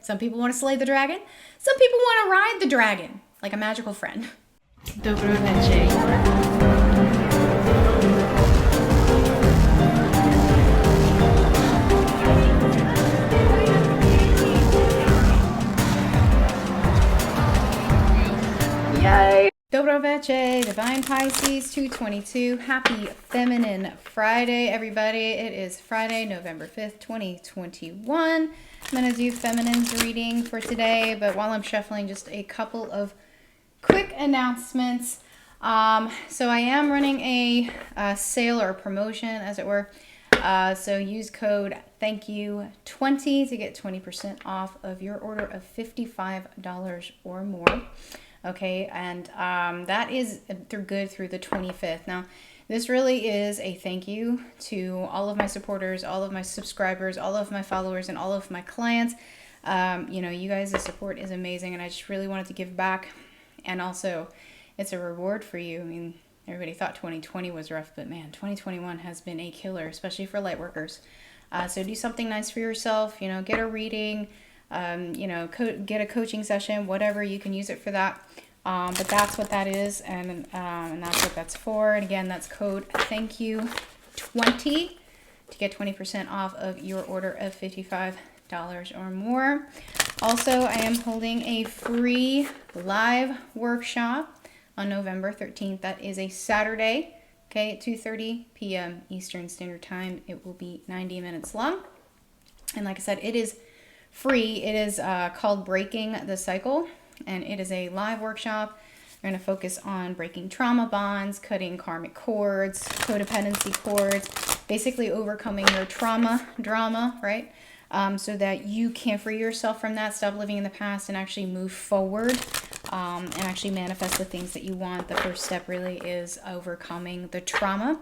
Some people want to slay the dragon. Some people want to ride the dragon like a magical friend. Dobro večer. Yay! Dobro večer, Divine Pisces 222. Happy Feminine Friday, everybody. It is Friday, November 5th, 2021. I'm going to do Feminine's reading for today, but while I'm shuffling, just a couple of quick announcements. So I am running a sale or promotion, as it were. So use code THANKYOU20 to get 20% off of your order of $55 or more. Okay, and that is good through the 25th. Now, this really is a thank you to all of my supporters, all of my subscribers, all of my followers, and all of my clients. You know, you guys' support is amazing, and I just really wanted to give back. And also, it's a reward for you. I mean, everybody thought 2020 was rough, but man, 2021 has been a killer, especially for light workers. So do something nice for yourself. You know, get a reading. You know, get a coaching session, whatever, you can use it for that. But that's what that is, and that's what that's for. And again, that's code THANKYOU20 to get 20% off of your order of $55 or more. Also, I am holding a free live workshop on November 13th. That is a Saturday, okay, at 2:30 p.m. Eastern Standard Time. It will be 90 minutes long. And like I said, it is free. It is called Breaking the Cycle, and it is a live workshop. We're going to focus on breaking trauma bonds, cutting karmic cords, codependency cords, basically overcoming your drama, right? So that you can free yourself from that, stop living in the past, and actually move forward and actually manifest the things that you want. The first step really is overcoming the trauma.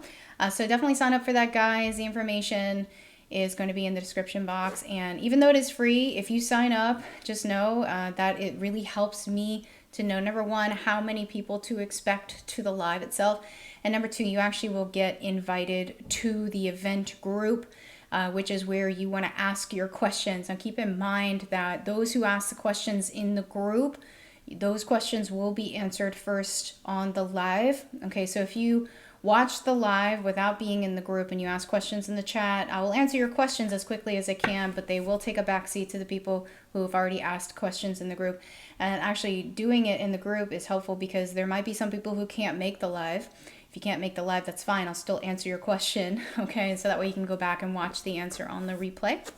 So definitely sign up for that, guys. The information is going to be in the description box, and even though it is free, if you sign up, just know that it really helps me to know, number one, how many people to expect to the live itself, and number two, you actually will get invited to the event group, which is where you want to ask your questions. Now keep in mind that those who ask the questions in the group, those questions will be answered first on the live. Okay, so if you watch the live without being in the group and you ask questions in the chat, I will answer your questions as quickly as I can, but they will take a backseat to the people who have already asked questions in the group. And actually doing it in the group is helpful because there might be some people who can't make the live. If you can't make the live, that's fine. I'll still answer your question, okay? So that way you can go back and watch the answer on the replay.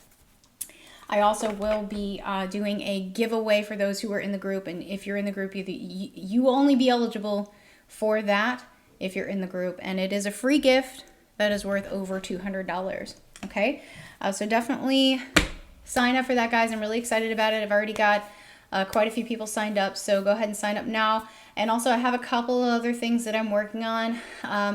I also will be doing a giveaway for those who are in the group, and if you're in the group, you will only be eligible for that if you're in the group, and it is a free gift that is worth over $200, okay? So definitely sign up for that, guys. I'm really excited about it. I've already got quite a few people signed up, so go ahead and sign up now. And also I have a couple of other things that I'm working on.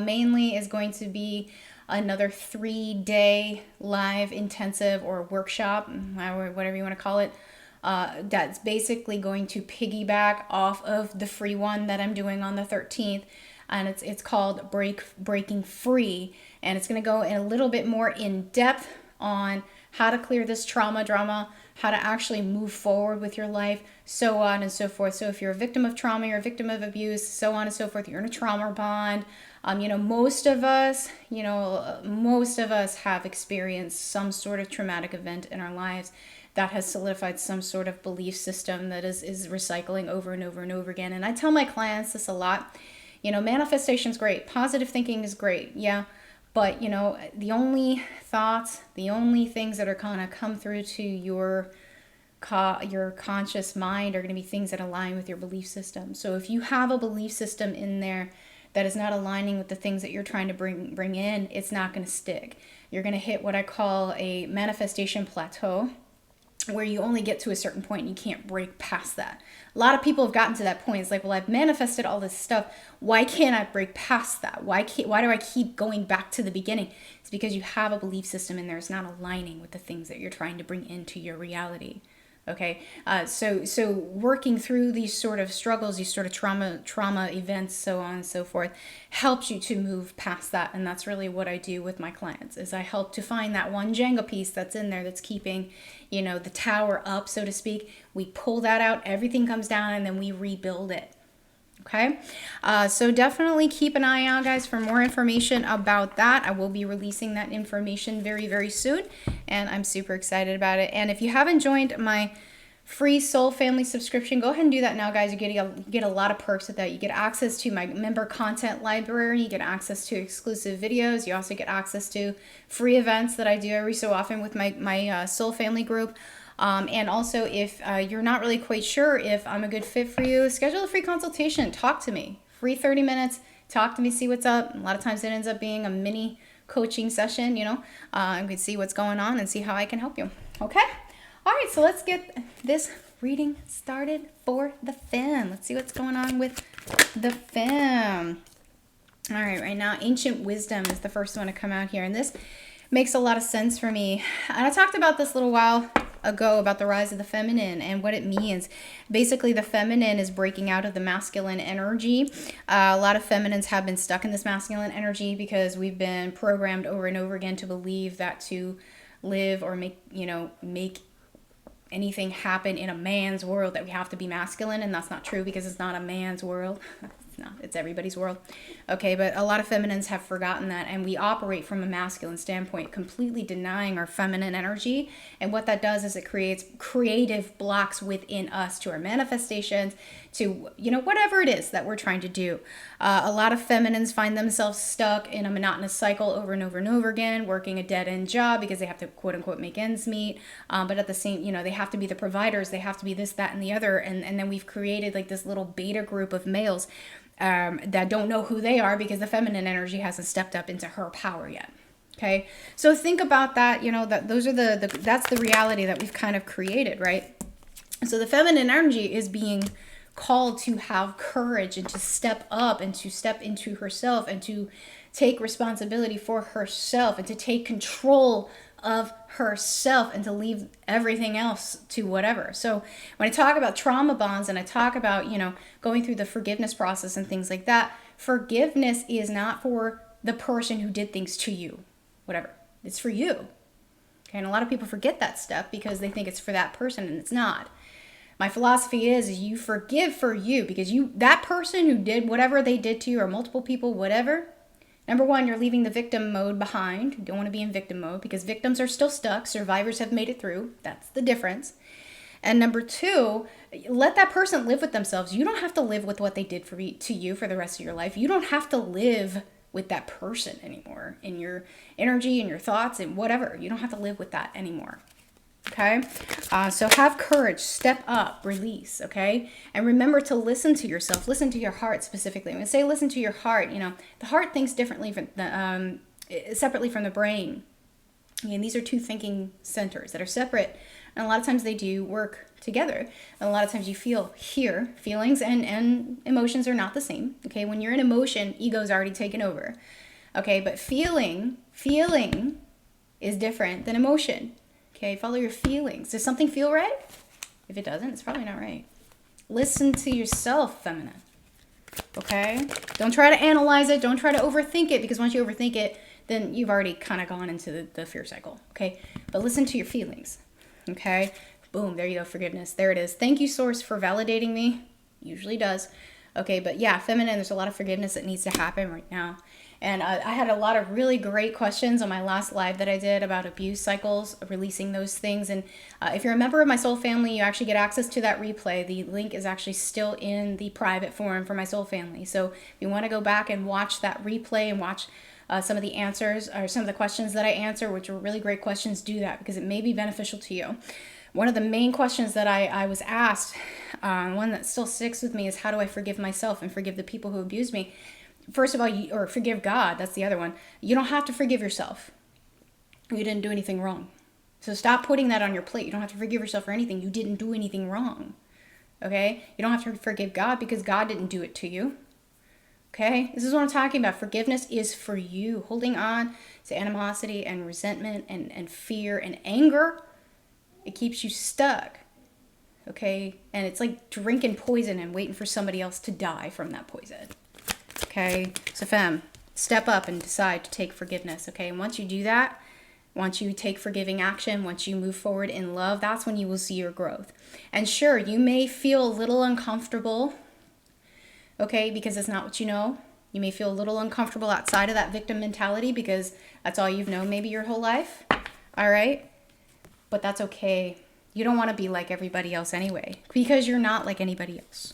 Mainly is going to be another 3-day live intensive or workshop, whatever you want to call it. That's basically going to piggyback off of the free one that I'm doing on the 13th. And it's called Breaking Free, and it's going to go in a little bit more in depth on how to clear this drama, how to actually move forward with your life, so on and so forth. So if you're a victim of trauma, you're a victim of abuse, so on and so forth, you're in a trauma bond. You know, most of us have experienced some sort of traumatic event in our lives that has solidified some sort of belief system that is recycling over and over and over again. And I tell my clients this a lot. You know, manifestation's great. Positive thinking is great. Yeah. But, you know, the only thoughts, the only things that are going to come through to your conscious mind are going to be things that align with your belief system. So if you have a belief system in there that is not aligning with the things that you're trying to bring in, it's not going to stick. You're going to hit what I call a manifestation plateau, where you only get to a certain point and you can't break past that. A lot of people have gotten to that point. It's like, well, I've manifested all this stuff. Why can't I break past that? Why do I keep going back to the beginning? It's because you have a belief system in there. It's not aligning with the things that you're trying to bring into your reality. Okay, so working through these sort of struggles, these sort of trauma events, so on and so forth, helps you to move past that. And that's really what I do with my clients, is I help to find that one Jenga piece that's in there that's keeping, you know, the tower up, so to speak. We pull that out, everything comes down, and then we rebuild it. Okay, so definitely keep an eye out, guys, for more information about that. I will be releasing that information very, very soon, and I'm super excited about it. And if you haven't joined my free Soul Family subscription, go ahead and do that now, guys. You get a lot of perks with that. You get access to my member content library. You get access to exclusive videos. You also get access to free events that I do every so often with my Soul Family group. And also, if you're not really quite sure if I'm a good fit for you, schedule a free consultation. Talk to me. Free 30 minutes. Talk to me, see what's up. A lot of times it ends up being a mini coaching session, you know. And we can see what's going on and see how I can help you. Okay? All right, so let's get this reading started for the femme. Let's see what's going on with the femme. All right now, Ancient Wisdom is the first one to come out here. And this makes a lot of sense for me. And I talked about this a little while ago about the rise of the feminine and what it means. Basically, the feminine is breaking out of the masculine energy. A lot of feminines have been stuck in this masculine energy because we've been programmed over and over again to believe that to live or make anything happen in a man's world, that we have to be masculine, and that's not true, because it's not a man's world. It's everybody's world. Okay, but a lot of feminines have forgotten that, and we operate from a masculine standpoint, completely denying our feminine energy. And what that does is it creates creative blocks within us to our manifestations, to, you know, whatever it is that we're trying to do. A lot of feminines find themselves stuck in a monotonous cycle over and over and over again, working a dead-end job because they have to, quote-unquote, make ends meet. But at the same, you know, they have to be the providers, they have to be this, that, and the other. And then we've created like this little beta group of males that don't know who they are because the feminine energy hasn't stepped up into her power yet. Okay, so think about that. You know, that those are that's the reality that we've kind of created, right? So the feminine energy is being called to have courage and to step up and to step into herself and to take responsibility for herself and to take control of herself and to leave everything else to whatever. So when I talk about trauma bonds and I talk about, you know, going through the forgiveness process and things like that, forgiveness is not for the person who did things to you, whatever. It's for you. Okay, and a lot of people forget that step because they think it's for that person, and it's not. My philosophy is you forgive for you, because that person who did whatever they did to you, or multiple people, whatever, number one, you're leaving the victim mode behind. You don't want to be in victim mode because victims are still stuck. Survivors have made it through. That's the difference. And number two, let that person live with themselves. You don't have to live with what they did to you for the rest of your life. You don't have to live with that person anymore in your energy and your thoughts and whatever. You don't have to live with that anymore. Okay, so have courage, step up, release, okay? And remember to listen to yourself, listen to your heart specifically. When I say listen to your heart, you know, the heart thinks differently separately from the brain. And these are two thinking centers that are separate. And a lot of times they do work together. And a lot of times you feelings and emotions are not the same, okay? When you're in emotion, ego's already taken over, okay? But feeling is different than emotion. Okay, follow your feelings. Does something feel right? If it doesn't, it's probably not right. Listen to yourself, feminine. Okay? Don't try to analyze it. Don't try to overthink it, because once you overthink it, then you've already kind of gone into the fear cycle. Okay? But listen to your feelings. Okay? Boom, there you go, forgiveness. There it is. Thank you, Source, for validating me. Usually does. Okay, but yeah, feminine, there's a lot of forgiveness that needs to happen right now. And I had a lot of really great questions on my last live that I did about abuse cycles, releasing those things. And if you're a member of my soul family, you actually get access to that replay. The link is actually still in the private forum for my soul family. So if you want to go back and watch that replay and watch some of the answers or some of the questions that I answer, which were really great questions, do that because it may be beneficial to you. One of the main questions that I was asked, one that still sticks with me, is how do I forgive myself and forgive the people who abused me? First of all, or forgive God. That's the other one. You don't have to forgive yourself. You didn't do anything wrong. So stop putting that on your plate. You don't have to forgive yourself for anything. You didn't do anything wrong. Okay? You don't have to forgive God because God didn't do it to you. Okay? This is what I'm talking about. Forgiveness is for you. Holding on to animosity and resentment and fear and anger, it keeps you stuck. okay? And it's like drinking poison and waiting for somebody else to die from that poison, okay? So femme, step up and decide to take forgiveness, okay? And once you do that, once you take forgiving action, once you move forward in love, that's when you will see your growth. And sure, you may feel a little uncomfortable, okay, because it's not what you know. You may feel a little uncomfortable outside of that victim mentality because that's all you've known maybe your whole life, all right? But that's okay. You don't want to be like everybody else anyway, because you're not like anybody else.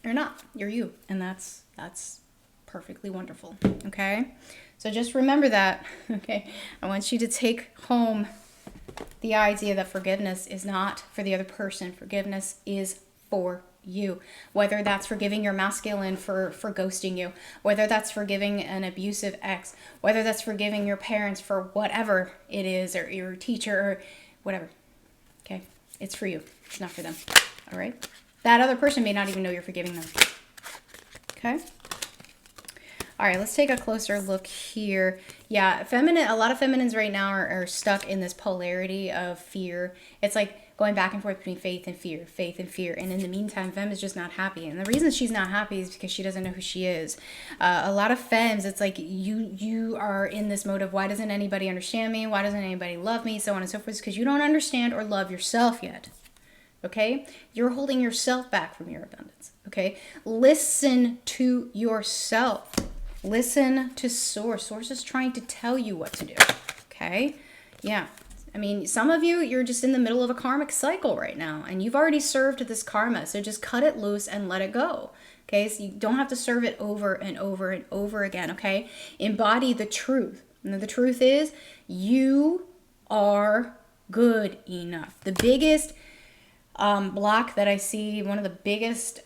You're not. You're you, and that's perfectly wonderful, okay? So just remember that, okay? I want you to take home the idea that forgiveness is not for the other person. Forgiveness is for you. Whether that's forgiving your masculine for ghosting you, whether that's forgiving an abusive ex, whether that's forgiving your parents for whatever it is, or your teacher, or whatever, okay? It's for you. It's not for them, all right? That other person may not even know you're forgiving them, okay? All right, let's take a closer look here. Yeah, a lot of feminines right now are stuck in this polarity of fear. It's like going back and forth between faith and fear, faith and fear. And in the meantime, femme is just not happy. And the reason she's not happy is because she doesn't know who she is. A lot of femmes, it's like you are in this mode of, why doesn't anybody understand me? Why doesn't anybody love me? So on and so forth. It's because you don't understand or love yourself yet. Okay? You're holding yourself back from your abundance. Okay? Listen to yourself. Listen to source. Source is trying to tell you what to do. Okay? Yeah. I mean, some of you, you're just in the middle of a karmic cycle right now, and you've already served this karma. So just cut it loose and let it go. Okay? So you don't have to serve it over and over and over again. Okay? Embody the truth. And the truth is, you are good enough. The biggest block that I see, one of the biggest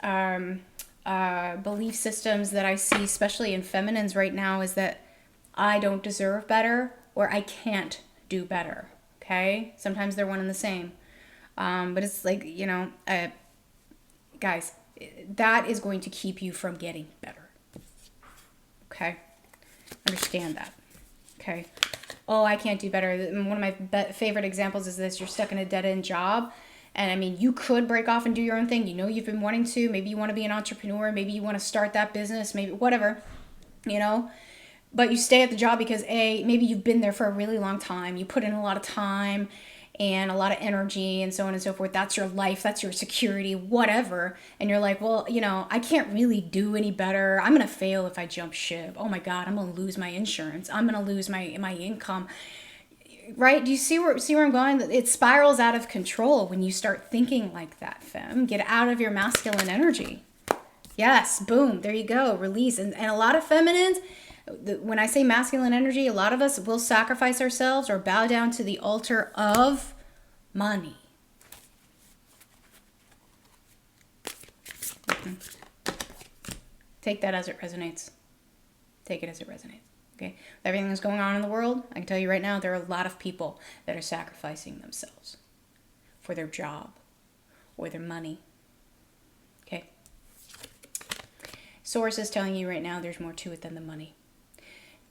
belief systems that I see, especially in feminines right now, is that I don't deserve better, or I can't do better. Okay? Sometimes they're one and the same. But it's like, guys, that is going to keep you from getting better. Okay? Understand that. Okay? Oh, I can't do better. One of my favorite examples is this. You're stuck in a dead-end job. And I mean, you could break off and do your own thing. You know, you've been wanting to. Maybe you want to be an entrepreneur. Maybe you want to start that business. Maybe whatever, But you stay at the job because maybe you've been there for a really long time. You put in a lot of time and a lot of energy and so on and so forth. That's your life. That's your security, whatever. And you're like, well, I can't really do any better. I'm going to fail if I jump ship. Oh my God, I'm going to lose my insurance. I'm going to lose my income. Right? Do you see where I'm going? It spirals out of control when you start thinking like that, femme. Get out of your masculine energy. Yes, boom, there you go, release. And a lot of feminines, when I say masculine energy, a lot of us will sacrifice ourselves or bow down to the altar of money. Mm-hmm. Take that as it resonates. Take it as it resonates. Okay, with everything that's going on in the world, I can tell you right now, there are a lot of people that are sacrificing themselves for their job or their money. Okay. Source is telling you right now there's more to it than the money.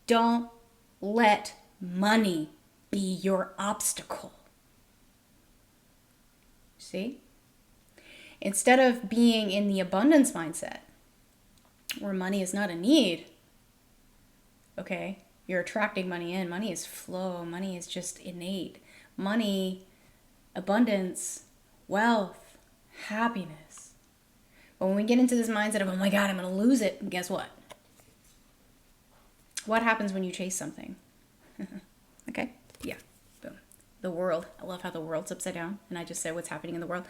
Don't let money be your obstacle. See? Instead of being in the abundance mindset, where money is not a need, okay, you're attracting money in. Money is flow. Money is just innate. Money, abundance, wealth, happiness. But when we get into this mindset of, oh my God, I'm going to lose it, guess what? What happens when you chase something? Okay? Yeah. Boom. The world. I love how the world's upside down. And I just said what's happening in the world.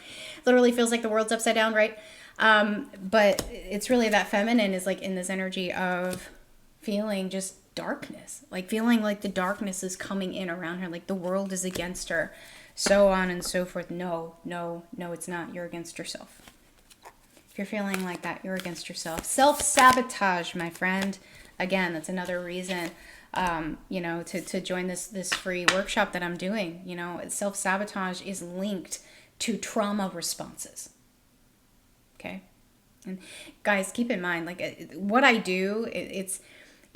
Literally feels like the world's upside down, right? But it's really that feminine is like in this energy of feeling just darkness, like feeling like the darkness is coming in around her, like the world is against her, so on and so forth. No, it's not. You're against yourself. If you're feeling like that, you're against yourself. Self-sabotage, my friend. Again, that's another reason, to join this free workshop that I'm doing. Self-sabotage is linked to trauma responses. Okay? And guys, keep in mind, like what I do, it's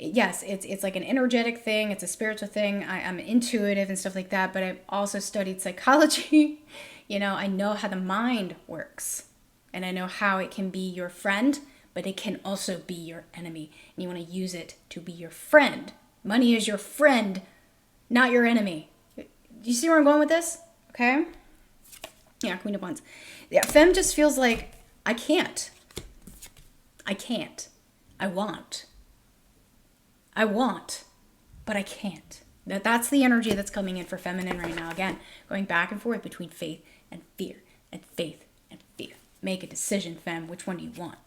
like an energetic thing. It's a spiritual thing. I'm intuitive and stuff like that, but I've also studied psychology, I know how the mind works, and I know how it can be your friend, but it can also be your enemy. And you want to use it to be your friend. Money is your friend, not your enemy. Do you see where I'm going with this? Okay? Yeah, Queen of Wands. Yeah, Femme just feels like, I can't. I want, but I can't. That's the energy that's coming in for feminine right now. Again, going back and forth between faith and fear, and faith and fear. Make a decision, femme. Which one do you want?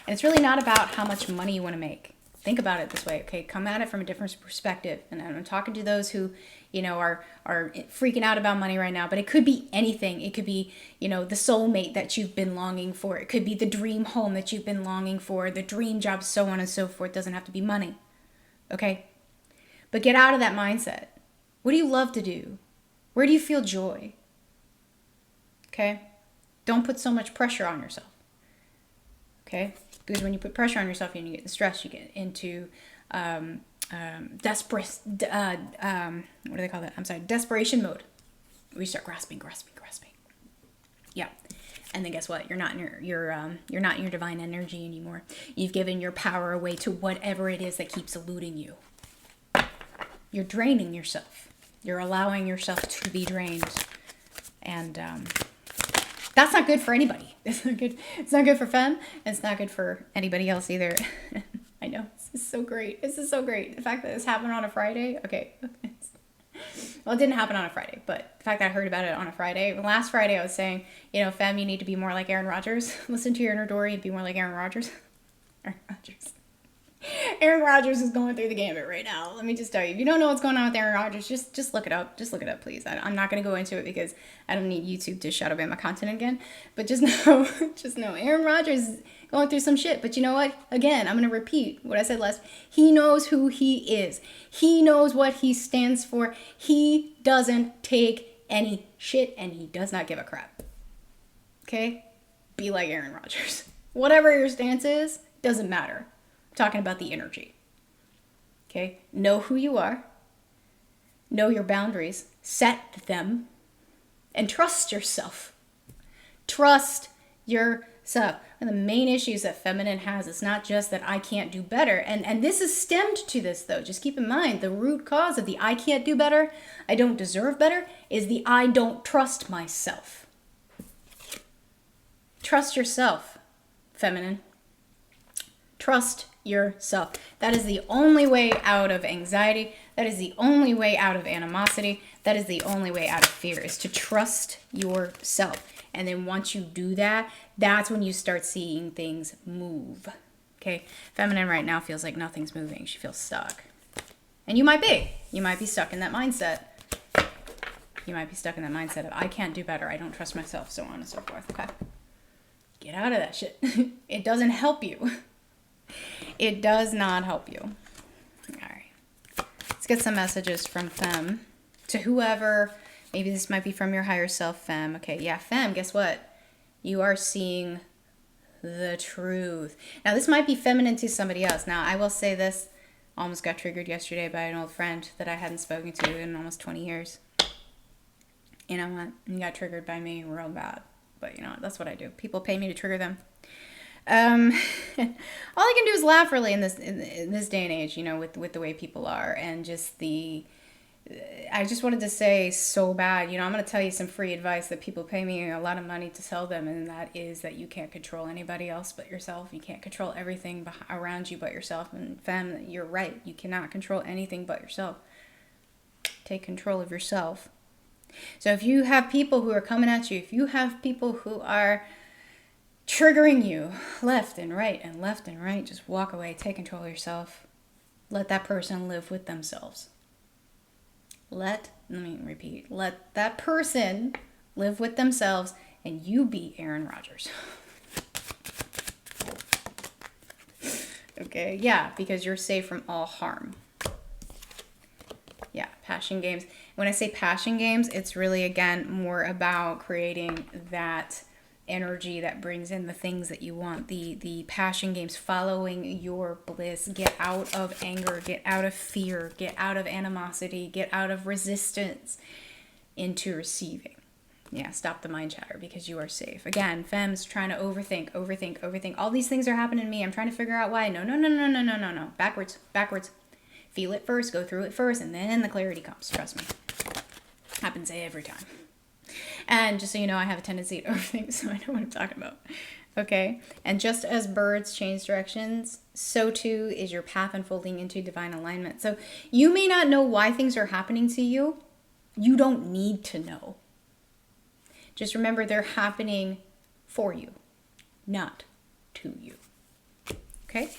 And it's really not about how much money you want to make. Think about it this way, okay? Come at it from a different perspective. And I'm talking to those who, are freaking out about money right now. But it could be anything. It could be, the soulmate that you've been longing for. It could be the dream home that you've been longing for, the dream job, so on and so forth. It doesn't have to be money, okay? But get out of that mindset. What do you love to do? Where do you feel joy? Okay? Don't put so much pressure on yourself. Okay? Because when you put pressure on yourself and you get the stress, you get into desperation mode. We start grasping. Yeah. And then guess what? You're not in you're not in your divine energy anymore. You've given your power away to whatever it is that keeps eluding you. You're draining yourself. You're allowing yourself to be drained. And that's not good for anybody. It's not good. It's not good for Femme. And it's not good for anybody else either. I know. This is so great. The fact that this happened on a Friday. Okay. Well, it didn't happen on a Friday, but the fact that I heard about it on a Friday. Last Friday I was saying, Femme, you need to be more like Aaron Rodgers. Listen to your inner Dory and be more like Aaron Rodgers. Aaron Rodgers is going through the gambit right now. Let me just tell you. If you don't know what's going on with Aaron Rodgers, just look it up. Just look it up, please. I'm not going to go into it because I don't need YouTube to shadow ban my content again. But just know Aaron Rodgers is going through some shit. But you know what? Again, I'm going to repeat what I said last. He knows who he is. He knows what he stands for. He doesn't take any shit and he does not give a crap. Okay? Be like Aaron Rodgers. Whatever your stance is, doesn't matter. Talking about the energy. Okay? Know who you are. Know your boundaries. Set them. And trust yourself. Trust yourself. One of the main issues that feminine has is not just that I can't do better. And this is stemmed to this, though. Just keep in mind, the root cause of the I can't do better, I don't deserve better, is the I don't trust myself. Trust yourself, feminine. Trust yourself. That is the only way out of anxiety. That is the only way out of animosity. That is the only way out of fear, is to trust yourself. And then once you do that, that's when you start seeing things move. Okay? Feminine right now feels like nothing's moving. She feels stuck. And you might be. You might be stuck in that mindset. You might be stuck in that mindset of I can't do better. I don't trust myself, so on and so forth. Okay? Get out of that shit. It doesn't help you. It does not help you. All right. Let's get some messages from Femme to whoever. Maybe this might be from your higher self, Femme. Okay, yeah, Femme, guess what? You are seeing the truth. Now, this might be feminine to somebody else. Now, I will say this. Almost got triggered yesterday by an old friend that I hadn't spoken to in almost 20 years. You know what? He got triggered by me real bad. But you know what? That's what I do. People pay me to trigger them. All I can do is laugh really in this day and age, with the way people are, and just I just wanted to say so bad, I'm going to tell you some free advice that people pay me a lot of money to tell them, and that is that you can't control anybody else but yourself. You can't control everything around you but yourself. And femme, you're right. You cannot control anything but yourself. Take control of yourself. So if you have people who are coming at you, if you have people who are triggering you left and right, just walk away. Take control of yourself. Let that person live with themselves. Let that person live with themselves, and you be Aaron Rodgers. Okay, yeah, because you're safe from all harm. Yeah, passion games. When I say passion games, it's really, again, more about creating that energy that brings in the things that you want. The passion games, following your bliss. Get out of anger, get out of fear, get out of animosity, get out of resistance into receiving. Yeah, stop the mind chatter because you are safe. Again, femmes trying to overthink. All these things are happening to me. I'm trying to figure out why. No. Backwards. Feel it first, go through it first, and then the clarity comes. Trust me. Happens every time. And just so you know, I have a tendency to overthink, so I know what I'm talking about. Okay? And just as birds change directions, so too is your path unfolding into divine alignment. So you may not know why things are happening to you. You don't need to know. Just remember they're happening for you, not to you. Okay?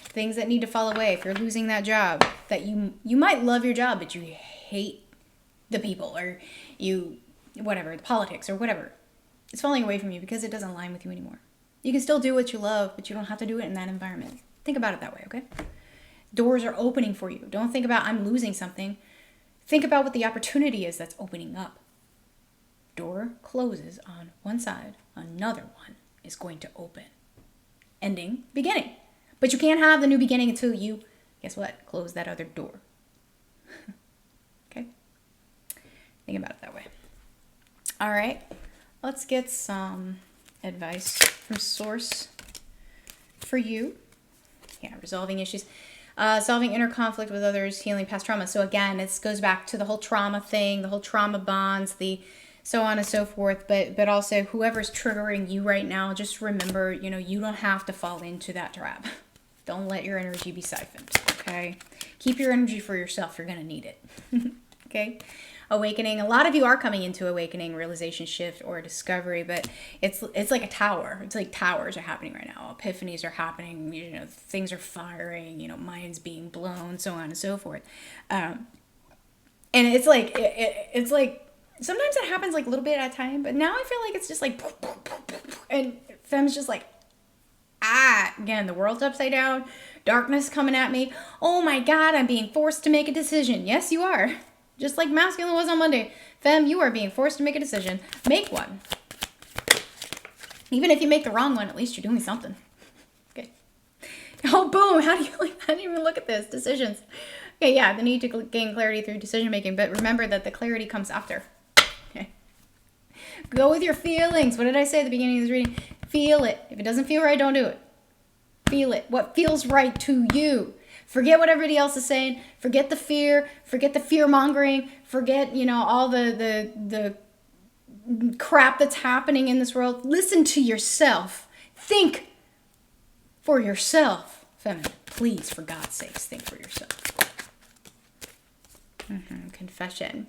Things that need to fall away. If you're losing that job, that you might love your job, but you hate the people or the politics or whatever. It's falling away from you because it doesn't align with you anymore. You can still do what you love, but you don't have to do it in that environment. Think about it that way, okay? Doors are opening for you. Don't think about I'm losing something. Think about what the opportunity is that's opening up. Door closes on one side, another one is going to open. Ending, beginning. But you can't have the new beginning until you, guess what? Close that other door. Okay? Think about it that way. All right. Let's get some advice from Source for you. Yeah, resolving issues. Solving inner conflict with others, healing past trauma. So again, this goes back to the whole trauma thing, the whole trauma bonds, the so on and so forth. But also whoever's triggering you right now, just remember, you don't have to fall into that trap. Don't let your energy be siphoned, okay? Keep your energy for yourself. You're going to need it, okay? Awakening. A lot of you are coming into awakening, realization shift, or discovery, but it's like a tower. It's like towers are happening right now. Epiphanies are happening. Things are firing. Minds being blown, so on and so forth. And it's like it's like sometimes it happens like a little bit at a time, but now I feel like it's just like, and fem's just like, again, the world's upside down, darkness coming at me. Oh my God, I'm being forced to make a decision. Yes, you are. Just like masculine was on Monday. Femme, you are being forced to make a decision. Make one. Even if you make the wrong one, at least you're doing something. Okay. Oh, boom. How do you I didn't even look at this. Decisions. Okay, yeah, the need to gain clarity through decision making. But remember that the clarity comes after. Okay. Go with your feelings. What did I say at the beginning of this reading? Feel it. If it doesn't feel right, don't do it. Feel it. What feels right to you. Forget what everybody else is saying. Forget the fear. Forget the fear mongering. Forget, all the crap that's happening in this world. Listen to yourself. Think for yourself. Feminine, please, for God's sakes, think for yourself. Confession.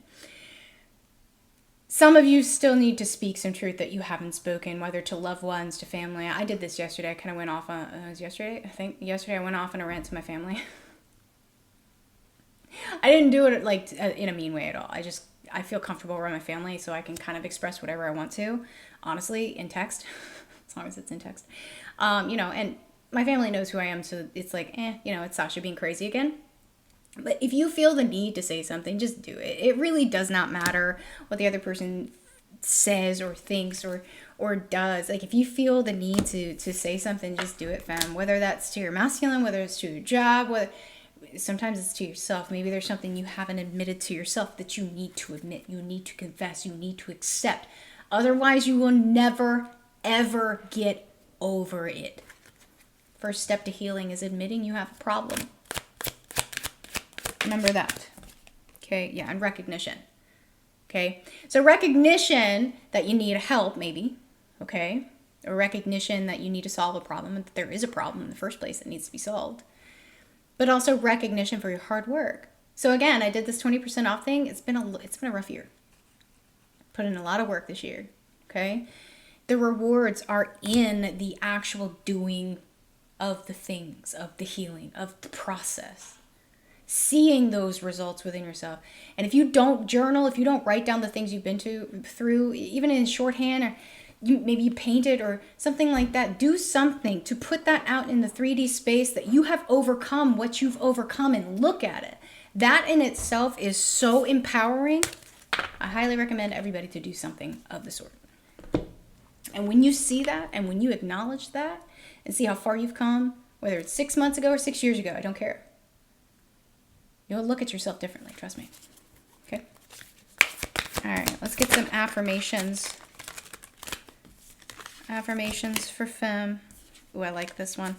Some of you still need to speak some truth that you haven't spoken, whether to loved ones, to family. I did this yesterday. I kind of went off on, yesterday? I think yesterday I went off on a rant to my family. I didn't do it like in a mean way at all. I feel comfortable around my family, so I can kind of express whatever I want to, honestly, in text, as long as it's in text. And my family knows who I am, so it's like, it's Sasha being crazy again. But if you feel the need to say something, just do it. It really does not matter what the other person says or thinks or does. Like, if you feel the need to say something, just do it, fam. Whether that's to your masculine, whether it's to your job, sometimes it's to yourself. Maybe there's something you haven't admitted to yourself that you need to admit. You need to confess. You need to accept. Otherwise, you will never, ever get over it. First step to healing is admitting you have a problem. Remember that. Okay, yeah, and recognition. Okay, so recognition that you need help, maybe, okay, or recognition that you need to solve a problem, and that there is a problem in the first place that needs to be solved, but also recognition for your hard work. So again, I did this 20% off thing. It's been a rough year. Put in a lot of work this year, okay? The rewards are in the actual doing of the things, of the healing, of the process. Seeing those results within yourself. And if you don't journal, if you don't write down the things you've been through, even in shorthand, or maybe you painted or something like that, do something to put that out in the 3D space that you have overcome what you've overcome, and look at it. That in itself is so empowering. I highly recommend everybody to do something of the sort. And when you see that, and when you acknowledge that, and see how far you've come, whether it's 6 months ago or 6 years ago, I don't care. You'll look at yourself differently, trust me. Okay? All right, let's Let's get some affirmations. Affirmations for femme. Ooh, I like this one.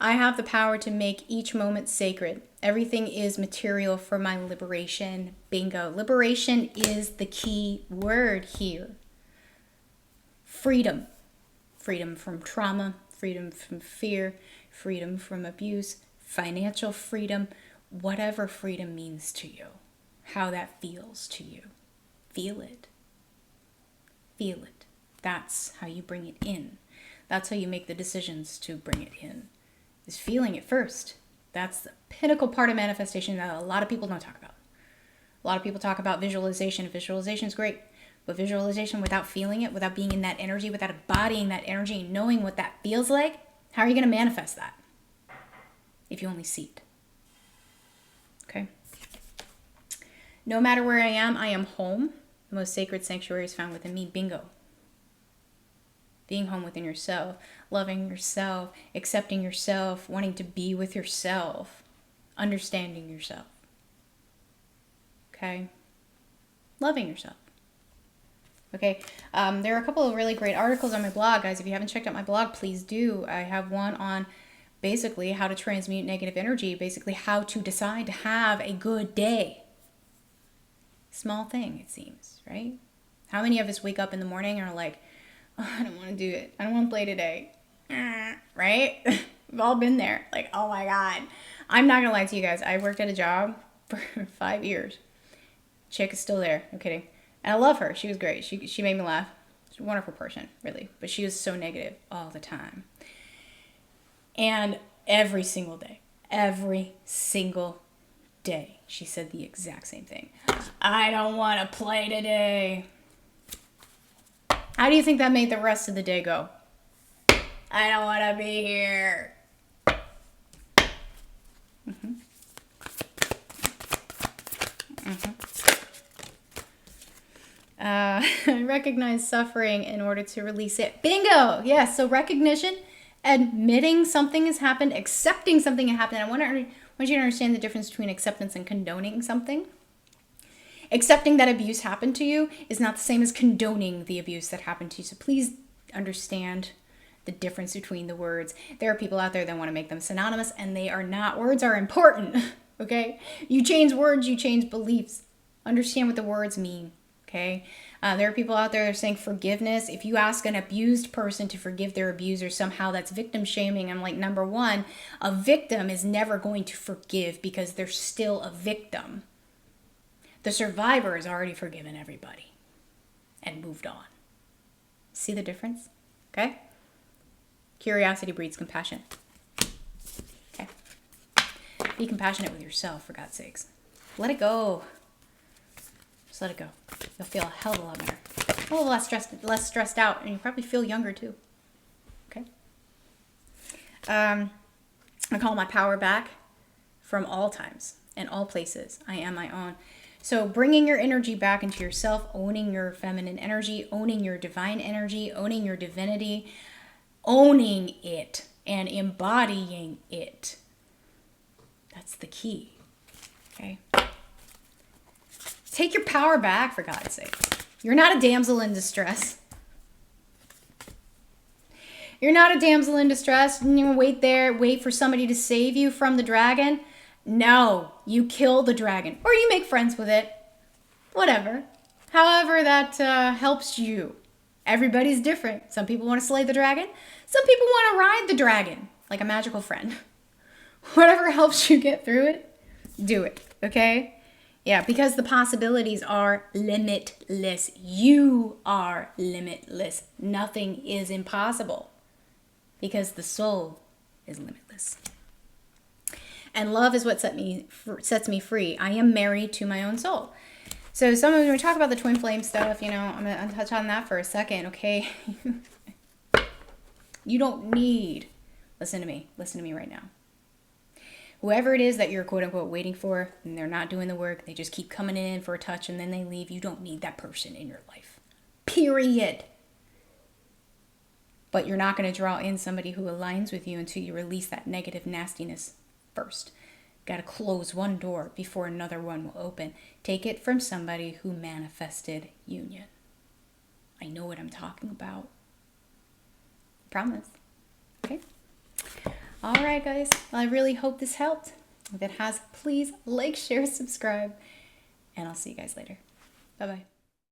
I have the power to make each moment sacred. Everything is material for my liberation. Bingo. Liberation is the key word here. Freedom. Freedom from trauma, freedom from fear, freedom from abuse, financial freedom, whatever freedom means to you, how that feels to you. Feel it. Feel it. That's how you bring it in. That's how you make the decisions to bring it in. Is feeling it first. That's the pinnacle part of manifestation that a lot of people don't talk about. A lot of people talk about visualization. Visualization is great, but visualization without feeling it, without being in that energy, without embodying that energy, knowing what that feels like, how are you going to manifest that if you only see it? Okay. No matter where I am home. The most sacred sanctuary is found within me. Bingo. Being home within yourself, loving yourself, accepting yourself, wanting to be with yourself, understanding yourself. Okay? Loving yourself. Okay? There are a couple of really great articles on my blog, guys. If you haven't checked out my blog, please do. I have one on basically how to transmute negative energy, basically how to decide to have a good day. Small thing, it seems, right? How many of us wake up in the morning and are like, oh, I don't want to do it. I don't want to play today. Right? We've all been there. Like, oh my God. I'm not going to lie to you guys. I worked at a job for 5 years. Chick is still there. I'm kidding. And I love her. She was great. She made me laugh. She's a wonderful person, really. But she was so negative all the time. And every single day, she said the exact same thing. I don't want to play today. How do you think that made the rest of the day go? I don't want to be here. Recognize suffering in order to release it. Bingo! Yes, so recognition, admitting something has happened, accepting something has happened. I want you to understand the difference between acceptance and condoning something. Accepting that abuse happened to you is not the same as condoning the abuse that happened to you. So please understand the difference between the words. There are people out there that want to make them synonymous, and they are not. Words are important, okay? You change words, you change beliefs. Understand what the words mean, okay? There are people out there that are saying forgiveness. If you ask an abused person to forgive their abuser, somehow that's victim shaming. I'm like, number one, a victim is never going to forgive because they're still a victim. The survivor has already forgiven everybody and moved on. See the difference? Okay? Curiosity breeds compassion. Okay? Be compassionate with yourself, for God's sakes. Let it go. Just let it go. You'll feel a hell of a lot better. A little less stressed out, and you'll probably feel younger too. Okay? I call my power back from all times and all places. I am my own. So bringing your energy back into yourself, owning your feminine energy, owning your divine energy, owning your divinity, owning it and embodying it. That's the key. Okay? Take your power back, for God's sake. You're not a damsel in distress. You're not a damsel in distress and you wait for somebody to save you from the dragon. No, you kill the dragon or you make friends with it. Whatever. However that helps you. Everybody's different. Some people want to slay the dragon. Some people want to ride the dragon like a magical friend. Whatever helps you get through it, do it. Okay? Yeah, because the possibilities are limitless. You are limitless. Nothing is impossible because the soul is limitless. And love is what sets me free. I am married to my own soul. So when we talk about the twin flame stuff, I'm going to touch on that for a second, okay? You don't need, listen to me right now. Whoever it is that you're quote unquote waiting for and they're not doing the work, they just keep coming in for a touch and then they leave. You don't need that person in your life. Period. But you're not going to draw in somebody who aligns with you until you release that negative nastiness first. Got to close one door before another one will open. Take it from somebody who manifested union. I know what I'm talking about. Promise. Okay? All right, guys. Well, I really hope this helped. If it has, please like, share, subscribe, and I'll see you guys later. Bye-bye.